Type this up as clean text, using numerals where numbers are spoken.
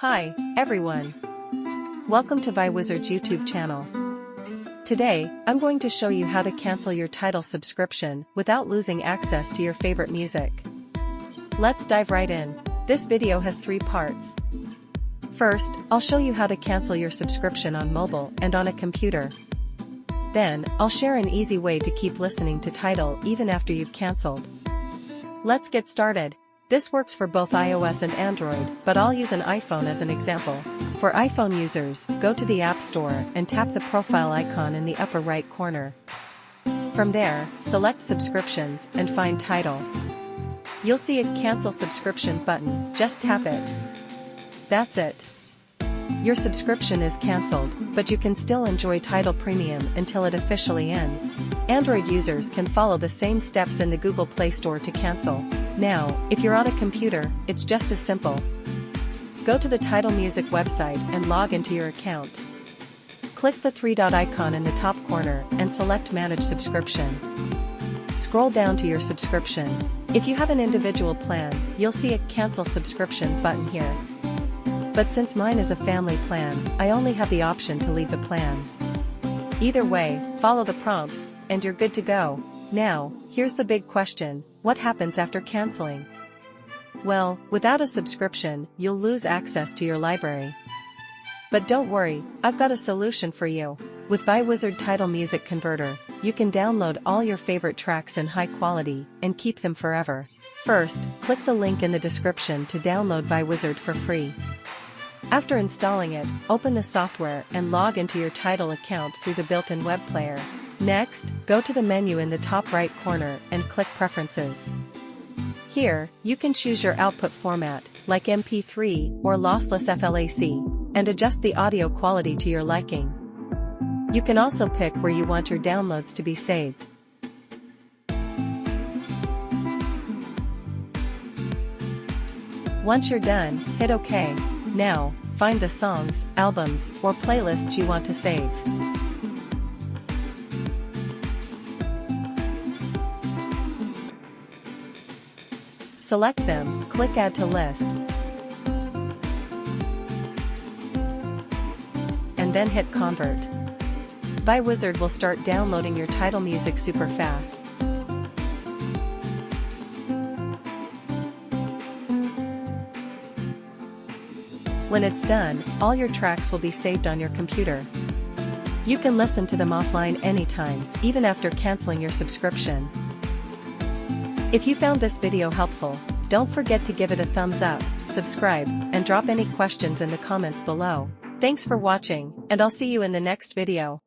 Hi, everyone. Welcome to ViWizard's YouTube channel. Today, I'm going to show you how to cancel your Tidal subscription without losing access to your favorite music. Let's dive right in. This video has 3 parts. First, I'll show you how to cancel your subscription on mobile and on a computer. Then, I'll share an easy way to keep listening to Tidal even after you've canceled. Let's get started. This works for both iOS and Android, but I'll use an iPhone as an example. For iPhone users, go to the App Store and tap the profile icon in the upper right corner. From there, select Subscriptions and find Tidal. You'll see a Cancel Subscription button, just tap it. That's it. Your subscription is cancelled, but you can still enjoy Tidal Premium until it officially ends. Android users can follow the same steps in the Google Play Store to cancel. Now, if you're on a computer, it's just as simple. Go to the Tidal Music website and log into your account. Click the 3-dot icon in the top corner and select Manage Subscription. Scroll down to your subscription. If you have an individual plan, you'll see a Cancel Subscription button here. But since mine is a family plan, I only have the option to leave the plan. Either way, follow the prompts, and you're good to go. Now, here's the big question: what happens after canceling? Well, without a subscription, you'll lose access to your library. But don't worry, I've got a solution for you. With ViWizard Tidal Music Converter, you can download all your favorite tracks in high quality and keep them forever. First, click the link in the description to download ViWizard for free. After installing it, open the software and log into your Tidal account through the built-in web player. Next, go to the menu in the top right corner and click Preferences. Here, you can choose your output format, like MP3 or lossless FLAC, and adjust the audio quality to your liking. You can also pick where you want your downloads to be saved. Once you're done, hit OK. Now, find the songs, albums, or playlists you want to save. Select them, click Add to List, and then hit Convert. ViWizard will start downloading your Tidal music super fast. When it's done, all your tracks will be saved on your computer. You can listen to them offline anytime, even after canceling your subscription. If you found this video helpful, don't forget to give it a thumbs up, subscribe, and drop any questions in the comments below. Thanks for watching, and I'll see you in the next video.